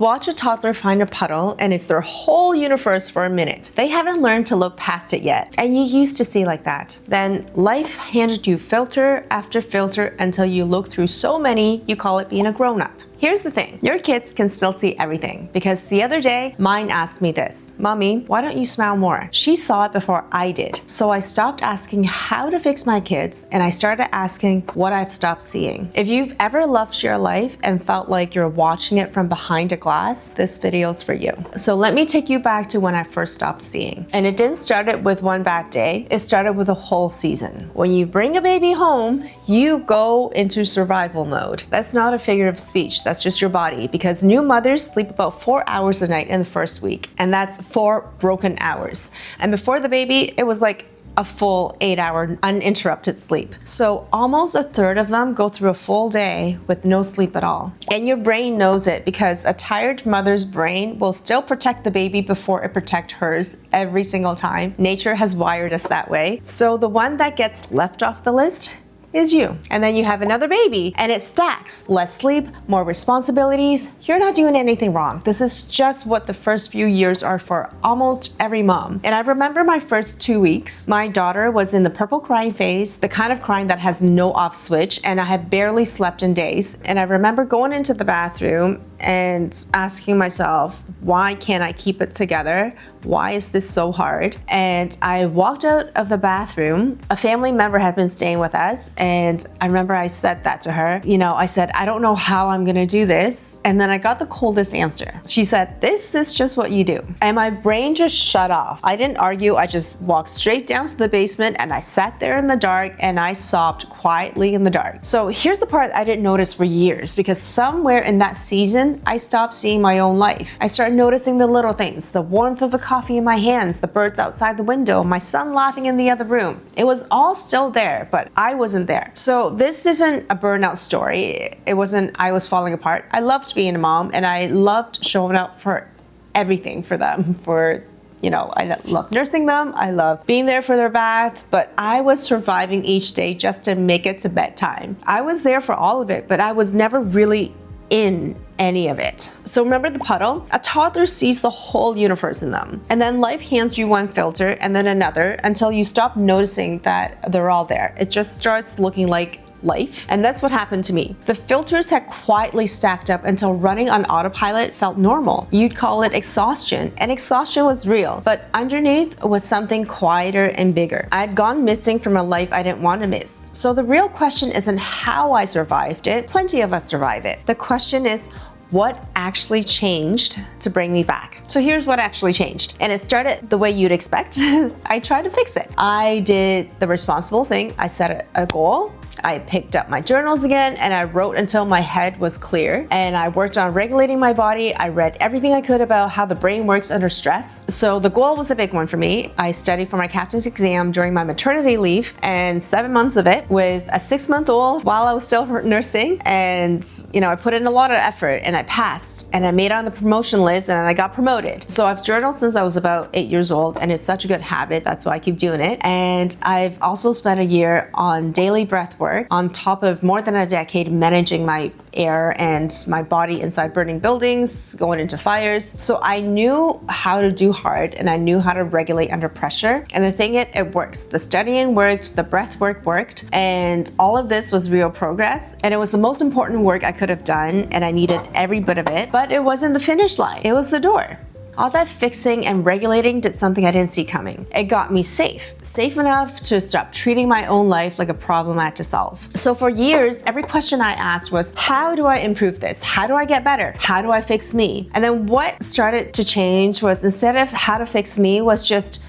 Watch a toddler find a puddle and it's their whole universe for a minute. They haven't learned to look past it yet, and you used to see like that. Then life handed you filter after filter until you look through so many you call it being a grown-up. Here's the thing, your kids can still see everything, because the other day, mine asked me this, "Mommy, why don't you smile more?" She saw it before I did. So I stopped asking how to fix my kids, and I started asking what I've stopped seeing. If you've ever loved your life and felt like you're watching it from behind a glass, this video's for you. So let me take you back to when I first stopped seeing. And it didn't start with one bad day, it started with a whole season. When you bring a baby home, you go into survival mode. That's not a figure of speech. That's just your body, because new mothers sleep about 4 hours a night in the first week, and that's 4 broken hours. And before the baby, it was like a full 8-hour uninterrupted sleep. So almost a third of them go through a full day with no sleep at all. And your brain knows it, because a tired mother's brain will still protect the baby before it protects hers every single time. Nature has wired us that way. So the one that gets left off the list is you. And then you have another baby and it stacks. Less sleep, more responsibilities. You're not doing anything wrong. This is just what the first few years are for almost every mom. And I remember my first 2 weeks, my daughter was in the purple crying phase, the kind of crying that has no off switch, and I had barely slept in days. And I remember going into the bathroom and asking myself, why can't I keep it together? Why is this so hard? And I walked out of the bathroom. A family member had been staying with us, and I remember I said that to her. I said, I don't know how I'm gonna do this. And then I got the coldest answer. She said, this is just what you do. And my brain just shut off. I didn't argue. I just walked straight down to the basement and I sat there in the dark and I sobbed quietly in the dark. So here's the part I didn't notice for years, because somewhere in that season, I stopped seeing my own life. I started noticing the little things, the warmth of the coffee in my hands, the birds outside the window, my son laughing in the other room. It was all still there, but I wasn't there. So this isn't a burnout story. It wasn't I was falling apart. I loved being a mom, and I loved showing up for everything for them, I love nursing them, I love being there for their bath, but I was surviving each day just to make it to bedtime. I was there for all of it, but I was never really in any of it. So remember the puddle? A toddler sees the whole universe in them. And then life hands you one filter and then another until you stop noticing that they're all there. It just starts looking like life. And that's what happened to me. The filters had quietly stacked up until running on autopilot felt normal. You'd call it exhaustion, and exhaustion was real, but underneath was something quieter and bigger. I had gone missing from a life I didn't want to miss. So the real question isn't how I survived it. Plenty of us survive it. The question is, what actually changed to bring me back? So here's what actually changed. And it started the way you'd expect. I tried to fix it. I did the responsible thing. I set a goal. I picked up my journals again and I wrote until my head was clear, and I worked on regulating my body. I read everything I could about how the brain works under stress. So the goal was a big one for me. I studied for my captain's exam during my maternity leave, and 7 months of it with a 6-month-old while I was still nursing. And I put in a lot of effort and I passed, and I made it on the promotion list, and I got promoted. So I've journaled since I was about 8 years old, and it's such a good habit. That's why I keep doing it. And I've also spent a year on daily breath work, on top of more than a decade managing my air and my body inside burning buildings, going into fires. So I knew how to do hard, and I knew how to regulate under pressure. And the thing it works. The studying worked, the breath work worked, and all of this was real progress. And it was the most important work I could have done, and I needed every bit of it, but it wasn't the finish line. It was the door. All that fixing and regulating did something I didn't see coming. It got me safe enough to stop treating my own life like a problem I had to solve. So for years, every question I asked was, how do I improve this? How do I get better? How do I fix me? And then what started to change was, instead of how to fix me, was just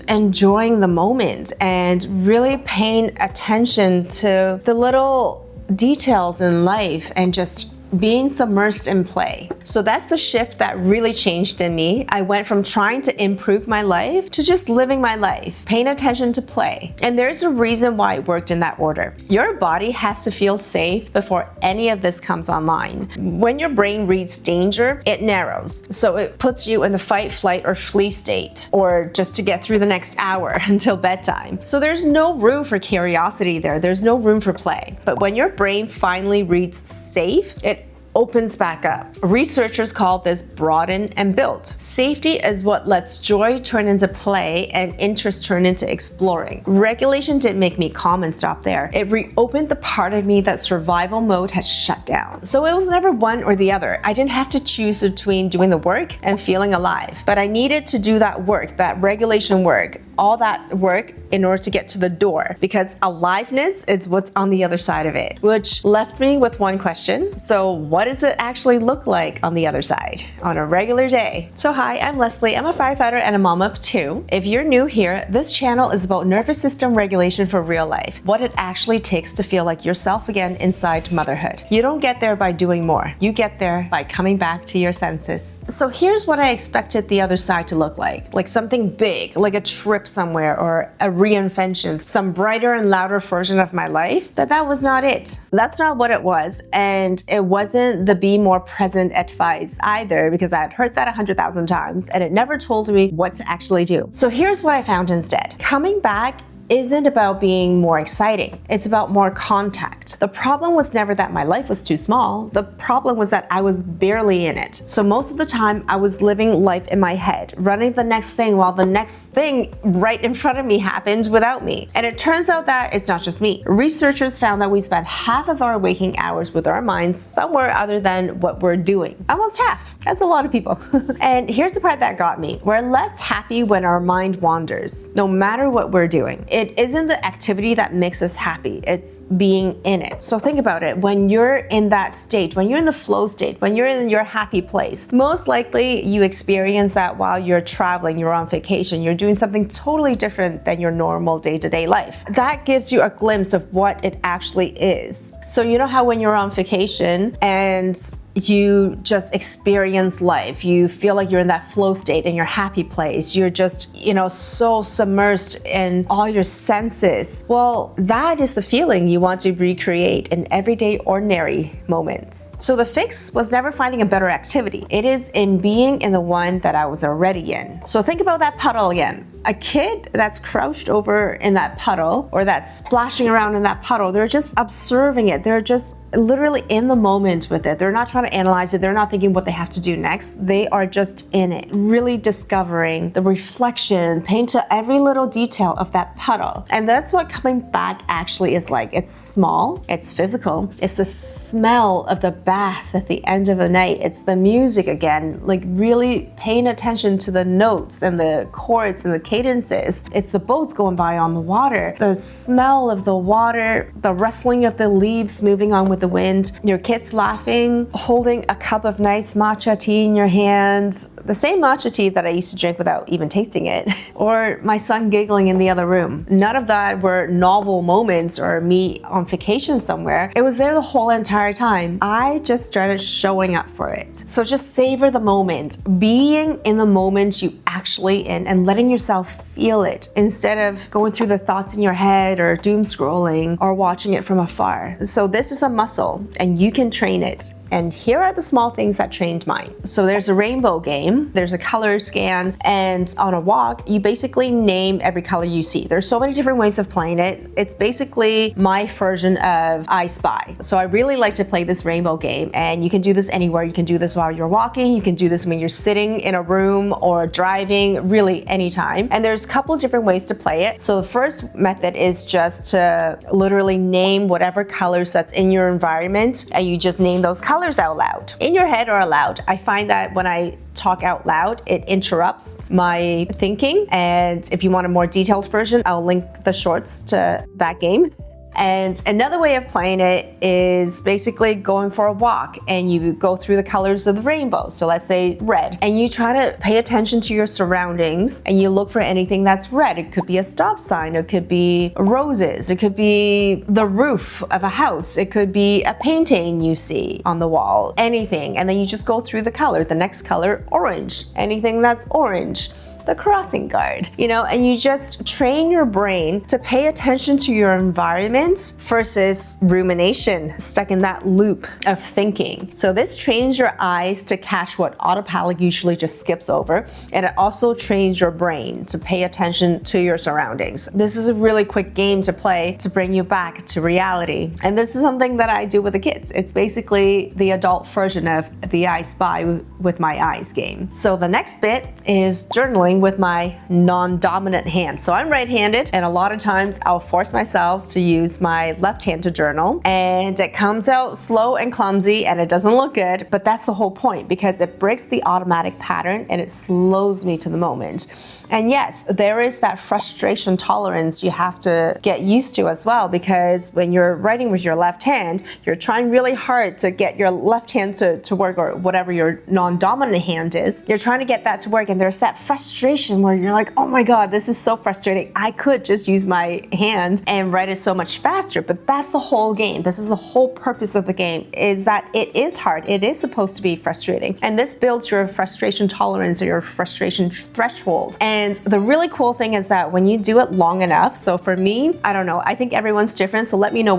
enjoying the moment and really paying attention to the little details in life and just being submersed in play. So that's the shift that really changed in me. I went from trying to improve my life to just living my life, paying attention to play. And there's a reason why it worked in that order. Your body has to feel safe before any of this comes online. When your brain reads danger, it narrows. So it puts you in the fight, flight, or flee state, or just to get through the next hour until bedtime. So there's no room for curiosity there. There's no room for play. But when your brain finally reads safe, it opens back up. Researchers call this broaden and build. Safety is what lets joy turn into play and interest turn into exploring. Regulation didn't make me calm and stop there. It reopened the part of me that survival mode had shut down. So it was never one or the other. I didn't have to choose between doing the work and feeling alive. But I needed to do that work, that regulation work, all that work in order to get to the door, because aliveness is what's on the other side of it, which left me with one question. So what does it actually look like on the other side on a regular day? So hi, I'm Leslye. I'm a firefighter and a mom of two. If you're new here, this channel is about nervous system regulation for real life, what it actually takes to feel like yourself again inside motherhood. You don't get there by doing more. You get there by coming back to your senses. So here's what I expected the other side to look like something big, like a trip somewhere or a reinvention, some brighter and louder version of my life. But that was not it. That's not what it was. And it wasn't the be more present advice either, because I had heard that 100,000 times and it never told me what to actually do. So here's what I found instead. Coming back isn't about being more exciting. It's about more contact. The problem was never that my life was too small. The problem was that I was barely in it. So most of the time I was living life in my head, running the next thing while the next thing right in front of me happened without me. And it turns out that it's not just me. Researchers found that we spend half of our waking hours with our minds somewhere other than what we're doing. Almost half. That's a lot of people. And here's the part that got me. We're less happy when our mind wanders, no matter what we're doing. It isn't the activity that makes us happy, it's being in it. So think about it, when you're in that state, when you're in the flow state, when you're in your happy place, most likely you experience that while you're traveling, you're on vacation, you're doing something totally different than your normal day-to-day life. That gives you a glimpse of what it actually is. So you know how when you're on vacation and you just experience life, you feel like you're in that flow state, in your happy place, you're just, so submersed in all your senses. Well, that is the feeling you want to recreate in everyday ordinary moments. So the fix was never finding a better activity. It is in being in the one that I was already in. So think about that puddle again. A kid that's crouched over in that puddle or that's splashing around in that puddle, they're just observing it. They're just literally in the moment with it. They're not trying to analyze it. They're not thinking what they have to do next. They are just in it, really discovering the reflection, paying to every little detail of that puddle. And that's what coming back actually is like. It's small, it's physical, it's the smell of the bath at the end of the night. It's the music again, like really paying attention to the notes and the chords and the cadences. It's the boats going by on the water, the smell of the water, the rustling of the leaves moving on with the wind, your kids laughing, holding a cup of nice matcha tea in your hands, the same matcha tea that I used to drink without even tasting it, or my son giggling in the other room. None of that were novel moments or me on vacation somewhere. It was there the whole entire time. I just started showing up for it. So just savor the moment, being in the moment you actually in and letting yourself feel it instead of going through the thoughts in your head or doom scrolling or watching it from afar. So this is a muscle and you can train it. And here are the small things that trained mine. So there's a rainbow game, there's a color scan, and on a walk, you basically name every color you see. There's so many different ways of playing it. It's basically my version of I Spy. So I really like to play this rainbow game, and you can do this anywhere. You can do this while you're walking, you can do this when you're sitting in a room or driving, really anytime. And there's a couple of different ways to play it. So the first method is just to literally name whatever colors that's in your environment, and you just name those colors out loud, in your head or aloud. I find that when I talk out loud, it interrupts my thinking. And if you want a more detailed version, I'll link the shorts to that game. And another way of playing it is basically going for a walk and you go through the colors of the rainbow. So let's say red, and you try to pay attention to your surroundings and you look for anything that's red. It could be a stop sign, it could be roses, it could be the roof of a house, it could be a painting you see on the wall, anything. And then you just go through the color. The next color, orange, anything that's orange. the crossing guard, and you just train your brain to pay attention to your environment versus rumination, stuck in that loop of thinking. So this trains your eyes to catch what autopilot usually just skips over, and it also trains your brain to pay attention to your surroundings. This is a really quick game to play to bring you back to reality. And this is something that I do with the kids. It's basically the adult version of the I Spy with my eyes game. So the next bit is journaling with my non-dominant hand. So I'm right-handed, and a lot of times I'll force myself to use my left hand to journal, and it comes out slow and clumsy and it doesn't look good, but that's the whole point, because it breaks the automatic pattern and it slows me to the moment. And yes, there is that frustration tolerance you have to get used to as well, because when you're writing with your left hand, you're trying really hard to get your left hand to work, or whatever your non-dominant hand is. You're trying to get that to work, and there's that frustration where you're like, oh my God, this is so frustrating. I could just use my hand and write it so much faster, but that's the whole game. This is the whole purpose of the game, is that it is hard. It is supposed to be frustrating. And this builds your frustration tolerance or your frustration threshold. And the really cool thing is that when you do it long enough, so for me, I don't know, I think everyone's different, so let me know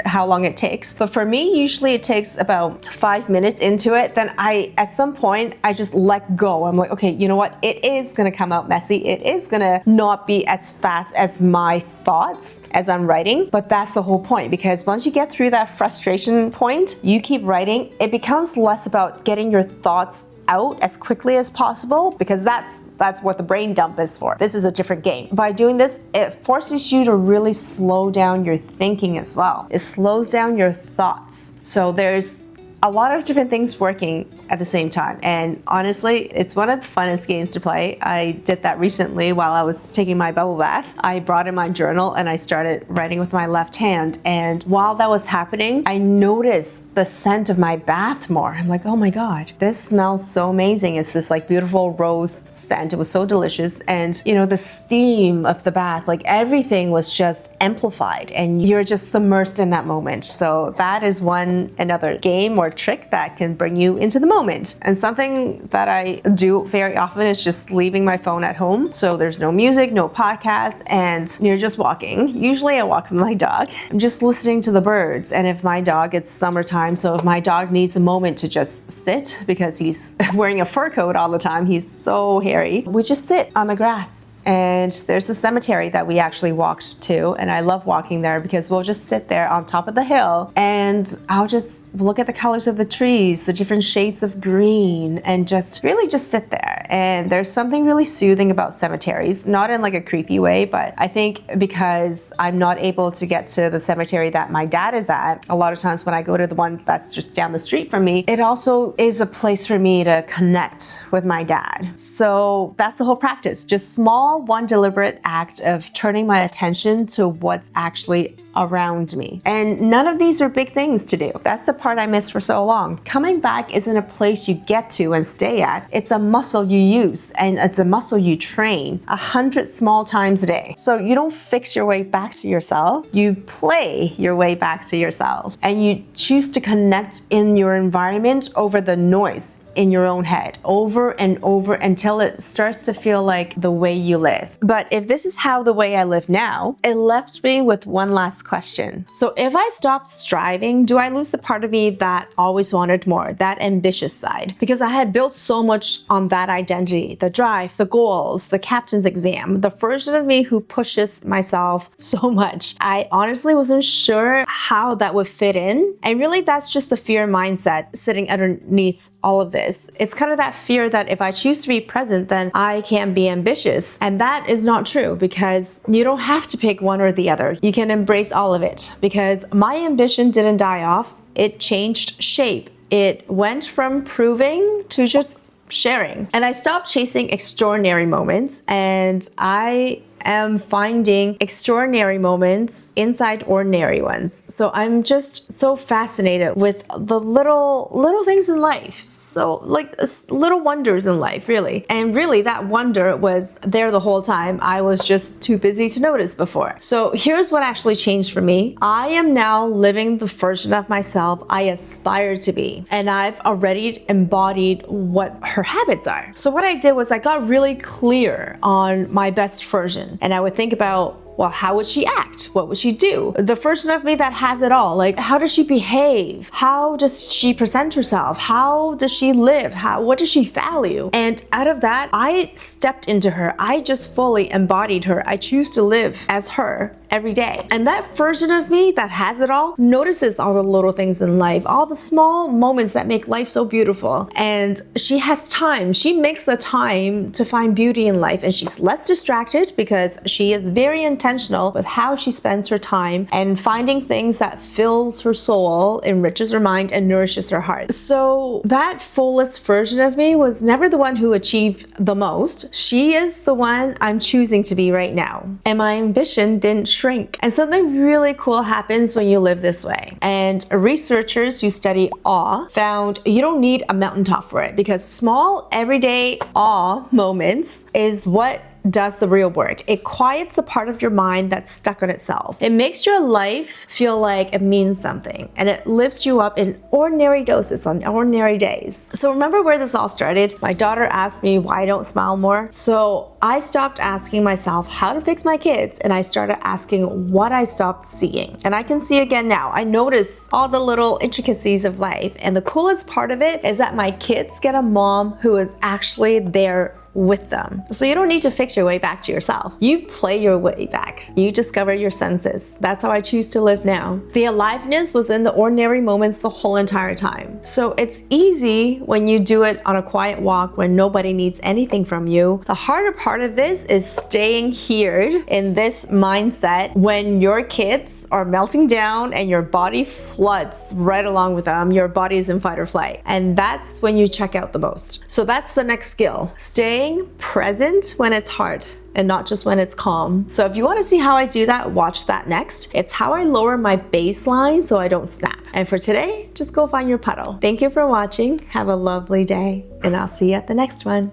how long it takes. But for me, usually it takes about 5 minutes into it. Then at some point, I just let go. I'm like, okay, you know what? It is gonna come out messy. It is gonna not be as fast as my thoughts as I'm writing, but that's the whole point, because once you get through that frustration point, you keep writing, it becomes less about getting your thoughts out as quickly as possible, because that's what the brain dump is for. This is a different game. By doing this, it forces you to really slow down your thinking as well. It slows down your thoughts. So there's a lot of different things working at the same time. And honestly, it's one of the funnest games to play. I did that recently while I was taking my bubble bath. I brought in my journal and I started writing with my left hand. And while that was happening, I noticed the scent of my bath more. I'm like, oh my God, this smells so amazing. It's this like beautiful rose scent. It was so delicious. And the steam of the bath, like everything was just amplified, and you're just submersed in that moment. So that is another game or trick that can bring you into the moment. And something that I do very often is just leaving my phone at home. So there's no music, no podcast, and you're just walking. Usually I walk with my dog. I'm just listening to the birds. And if my dog, it's summertime, so if my dog needs a moment to just sit because he's wearing a fur coat all the time, he's so hairy, we just sit on the grass. And there's a cemetery that we actually walked to, and I love walking there because we'll just sit there on top of the hill and I'll just look at the colors of the trees, the different shades of green, and just really just sit there. And there's something really soothing about cemeteries, not in like a creepy way, but I think because I'm not able to get to the cemetery that my dad is at, a lot of times when I go to the one that's just down the street from me, it also is a place for me to connect with my dad. So that's the whole practice, just small, one deliberate act of turning my attention to what's actually around me. And none of these are big things to do. That's the part I missed for so long. Coming back isn't a place you get to and stay at. It's a muscle you use, and it's a muscle you train 100 small times a day. So you don't fix your way back to yourself. You play your way back to yourself, and you choose to connect in your environment over the noise in your own head over and over until it starts to feel like the way you live. But if this is how the way I live now, it left me with one last question. So if I stopped striving, do I lose the part of me that always wanted more, that ambitious side? Because I had built so much on that identity, the drive, the goals, the captain's exam, the version of me who pushes myself so much. I honestly wasn't sure how that would fit in. And really that's just the fear mindset sitting underneath all of this. It's kind of that fear that if I choose to be present, then I can't be ambitious. And that is not true, because you don't have to pick one or the other. You can embrace all of it, because my ambition didn't die off. It changed shape. It went from proving to just sharing. And I stopped chasing extraordinary moments, and I am finding extraordinary moments inside ordinary ones. So I'm just so fascinated with the little things in life. So like little wonders in life, really. And really that wonder was there the whole time. I was just too busy to notice before. So here's what actually changed for me. I am now living the version of myself I aspire to be. And I've already embodied what her habits are. So what I did was I got really clear on my best version. And I would think about, well, how would she act? What would she do? The version of me that has it all. Like, how does she behave? How does she present herself? How does she live? What does she value? And out of that, I stepped into her. I just fully embodied her. I choose to live as her every day. And that version of me that has it all notices all the little things in life, all the small moments that make life so beautiful. And she has time. She makes the time to find beauty in life, and she's less distracted because she is very intentional with how she spends her time and finding things that fills her soul, enriches her mind, and nourishes her heart. So that fullest version of me was never the one who achieved the most. She is the one I'm choosing to be right now. And my ambition didn't shrink. And something really cool happens when you live this way. And researchers who study awe found you don't need a mountaintop for it, because small everyday awe moments is what does the real work. It quiets the part of your mind that's stuck on itself. It makes your life feel like it means something, and it lifts you up in ordinary doses on ordinary days. So remember where this all started? My daughter asked me why I don't smile more. So I stopped asking myself how to fix my kids, and I started asking what I stopped seeing. And I can see again now. I notice all the little intricacies of life. And the coolest part of it is that my kids get a mom who is actually there with them. So you don't need to fix your way back to yourself. You play your way back. You discover your senses. That's how I choose to live now. The aliveness was in the ordinary moments the whole entire time. So it's easy when you do it on a quiet walk when nobody needs anything from you. The harder part of this is staying here in this mindset when your kids are melting down and your body floods right along with them. Your body is in fight or flight. And that's when you check out the most. So that's the next skill. Staying present when it's hard and not just when it's calm. So if you want to see how I do that, watch that next. It's how I lower my baseline so I don't snap. And for today, just go find your puddle. Thank you for watching. Have a lovely day, and I'll see you at the next one.